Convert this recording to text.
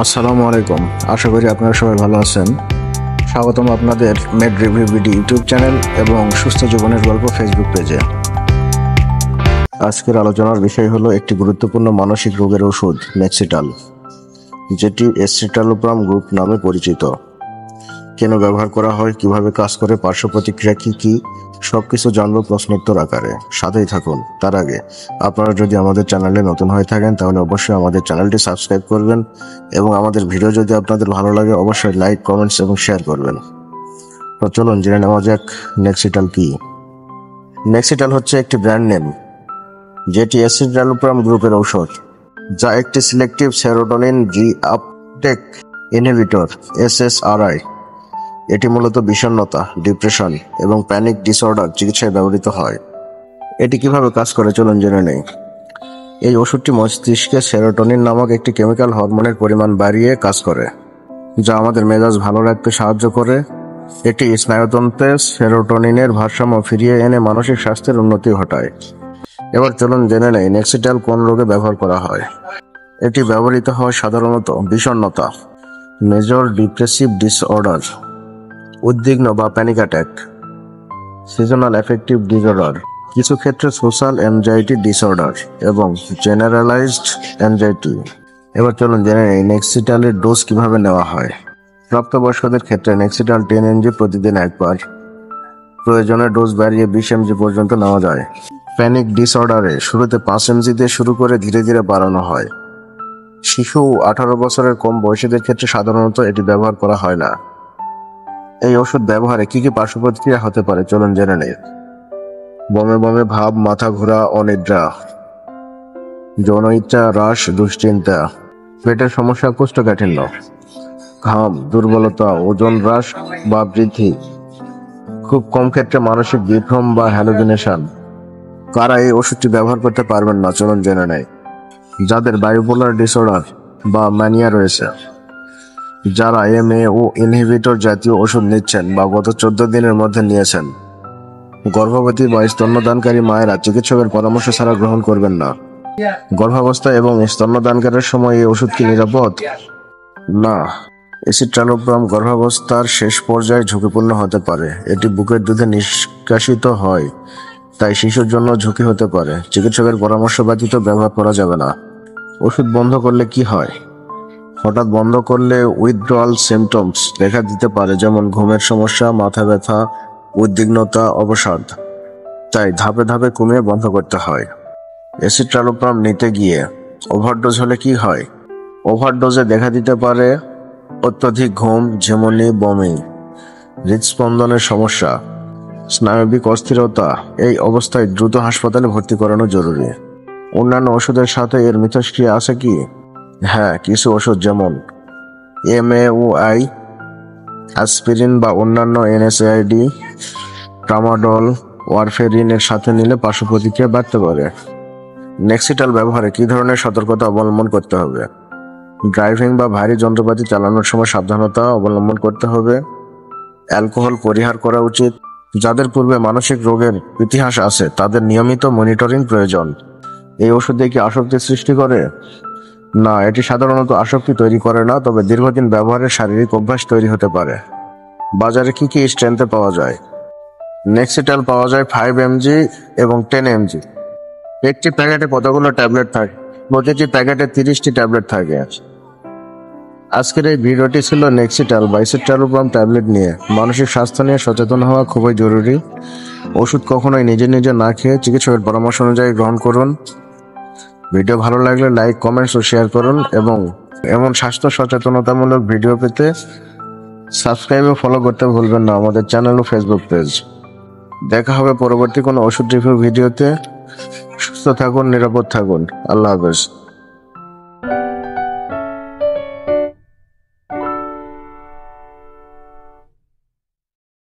আসসালামু আলাইকুম। আশা করি আপনারা সবাই ভালো আছেন। স্বাগতম আপনাদের made review BD YouTube channel এবং সুস্থ জীবনের গল্প ফেসবুক পেজে। আজকের আলোচনার বিষয় হলো একটি গুরুত্বপূর্ণ মানসিক রোগের ওষুধ নেক্সিটাল, যেটি এসিটালোপ্রাম গ্রুপ নামে পরিচিত। কেন ব্যবহার করা হয়, কিভাবে কাজ করে, পার্শ্ব প্রতিক্রিয়া কি সবকিছু জানবো প্রশ্নোত্তর আকারে। সাথেই থাকুন। তার আগে আপনারা যদি আমাদের চ্যানেলে নতুন হয়ে থাকেন তাহলে অবশ্যই আমাদের চ্যানেলটি সাবস্ক্রাইব করবেন এবং আমাদের ভিডিও যদি আপনাদের ভালো লাগে অবশ্যই লাইক, কমেন্টস এবং শেয়ার করবেন। তো চলুন জেনে নেওয়া যাক নেক্সিটাল কি। নেক্সিটাল হচ্ছে একটি ব্র্যান্ড নেম, যেটি এসিটালোপ্রাম গ্রুপের ঔষধ, যা একটি সিলেক্টিভ সেরোটোনিন রি-আপটেক ইনহিবিটর SSRI। এটি মূলত বিষণ্ণতা, ডিপ্রেশন এবং প্যানিক ডিসঅর্ডার চিকিৎসায় ব্যবহৃত হয়। এটি কিভাবে কাজ করে চলুন জেনে নেই। এই ওষুধটি মস্তিষ্কে সেরোটোনিন নামক একটি কেমিক্যাল হরমোনের পরিমাণ বাড়িয়ে কাজ করে, যা আমাদের মেজাজ ভালো রাখতে সাহায্য করে। এটি স্নায়ুতন্ত্রে সেরোটোনিনের ভারসাম্য ফিরিয়ে এনে মানসিক স্বাস্থ্যের উন্নতি ঘটায়। এবার চলুন জেনে নেই নেক্সিটাল কোন রোগে ব্যবহার করা হয়। এটি ব্যবহৃত হয় সাধারণত বিষণ্ণতা, মেজর ডিপ্রেসিভ ডিসঅর্ডার, উদ্বিগ্ন বা panic attack, seasonal affective disorder, কিছু ক্ষেত্রে সোশ্যাল অ্যাংজাইটি ডিসঅর্ডার এবং জেনারেলাইজড অ্যাংজাইটি। এবার চলুন জেনে নেই নেক্সিটালের ডোজ কিভাবে নেওয়া হয়। প্রাপ্তবয়স্কদের ক্ষেত্রে নেক্সিটাল 10 mg প্রতিদিন একবার, প্রয়োজনে ডোজ বাড়িয়ে 20 mg পর্যন্ত নেওয়া যায়। প্যানিক ডিসঅর্ডারে শুরুতে 5 mg দিয়ে শুরু করে ধীরে ধীরে বাড়ানো হয়। শিশু 18 বছরের কম বয়সীদের ক্ষেত্রে সাধারণত এটি ব্যবহার করা হয় না। এই ওষুধ ব্যবহারে কি পার্শ্ব প্রতিক্রিয়া হতে পারে চলুন জেনে নেই। বমে বমে ভাব, মাথা ঘোরা, অনিদ্রা, যৌন ইচ্ছা হ্রাস, দুশ্চিন্তা, পেটের সমস্যা, কোষ্ঠকাঠিন্য, ঘাম, দুর্বলতা, ওজন হ্রাস বা বৃদ্ধি, খুব কম ক্ষেত্রে মানসিক বিভ্রম বা হ্যালুসিনেশন। কারা এই ওষুধটি ব্যবহার করতে পারবেন না চলুন জেনে নেই। যাদের বায়োপোলার ডিসঅর্ডার বা ম্যানিয়া রয়েছে, যারা MAO ইনহিবিটর জাতীয় ওষুধ নিচ্ছেন বা গত 14 দিনের মধ্যে নিয়েছেন, গর্ভবতী বা স্তন্যদানকারী মায়েরা চিকিৎসকের পরামর্শ ছাড়া গ্রহণ করবেন না। গর্ভাবস্থা এবং স্তন্যদানকারের সময় এই ওষুধ কি নিরাপদ? না। এসিটালোপ্রাম গর্ভাবস্থার শেষ পর্যায়ে ঝুঁকিপূর্ণ হতে পারে। এটি বুকের দুধে নিষ্কাশিত হয়, তাই শিশুর জন্য ঝুঁকি হতে পারে। চিকিৎসকের পরামর্শ ব্যতীত ব্যবহার করা যাবে না। ওষুধ বন্ধ করলে কি হয়? হঠাৎ বন্ধ করলে উইথড্রয়াল সিমটমস দেখা দিতে পারে, যেমন ঘুমের সমস্যা, মাথা ব্যথা, উদ্বিগ্নতা, অবসাদ। তাই ধাপে ধাপে কমিয়ে বন্ধ করতে হয়। এসিটালোপ্রাম নিতে গিয়ে ওভারডোজ হলে কি হয়? ওভারডোজে দেখা দিতে পারে অত্যধিক ঘুম, ঝিমুনি, বমি, হৃদস্পন্দনের সমস্যা, স্নায়বিক অস্থিরতা। এই অবস্থায় দ্রুত হাসপাতালে ভর্তি করানো জরুরি। অন্যান্য ওষুধের সাথে এর মিথস্ক্রিয়া আছে কি? হ্যাঁ, কিছু ওষুধ যেমন MAOI, অ্যাসপিরিন বা অন্যান্য NSAID, ট্রামাডল, ওয়ারফেরিন এর সাথে নিলে পার্শ্ব প্রতিক্রিয়া বাড়তে পারে। নেক্সিটাল ব্যবহারে কি ধরনের সতর্কতা অবলম্বন করতে হবে? ড্রাইভিং বা ভারী যন্ত্রপাতি চালানোর সময় সাবধানতা অবলম্বন করতে হবে। অ্যালকোহল পরিহার করা উচিত। যাদের পূর্বে মানসিক রোগের ইতিহাস আছে তাদের নিয়মিত মনিটরিং প্রয়োজন। এই ওষুধে কি আসক্তি সৃষ্টি করে? না, এটি সাধারণত আসক্তি তৈরি করে না, তবে দীর্ঘদিন ব্যবহারের শারীরিক অভ্যাস তৈরি হতে পারে। বাজারে কি স্ট্রেন্থে পাওয়া যায়? নেক্সিটাল পাওয়া যায় 5 mg এবং 10 mg। একটি প্যাকেটে কতগুলো ট্যাবলেট থাকে? প্রতিটি প্যাকেটে 30টি ট্যাবলেট থাকে। আজকের এই ভিডিওটি ছিল নেক্সিটাল বা এসিটালোপ্রাম ট্যাবলেট নিয়ে। মানসিক স্বাস্থ্য নিয়ে সচেতন হওয়া খুবই জরুরি। ওষুধ কখনোই নিজে নিজে না খেয়ে চিকিৎসকের পরামর্শ অনুযায়ী গ্রহণ করুন। ভিডিও ভালো লাগলে লাইক, কমেন্টস ও শেয়ার করুন এবং এমন স্বাস্থ্য সচেতনতামূলক ভিডিও পেতে সাবস্ক্রাইব ও ফলো করতে ভুলবেন না আমাদের চ্যানেল ও ফেসবুক পেজ। দেখা হবে পরবর্তী কোনো ওষুধ রিভিউ ভিডিওতে। সুস্থ থাকুন, নিরাপদ থাকুন। আল্লাহ হাফেজ।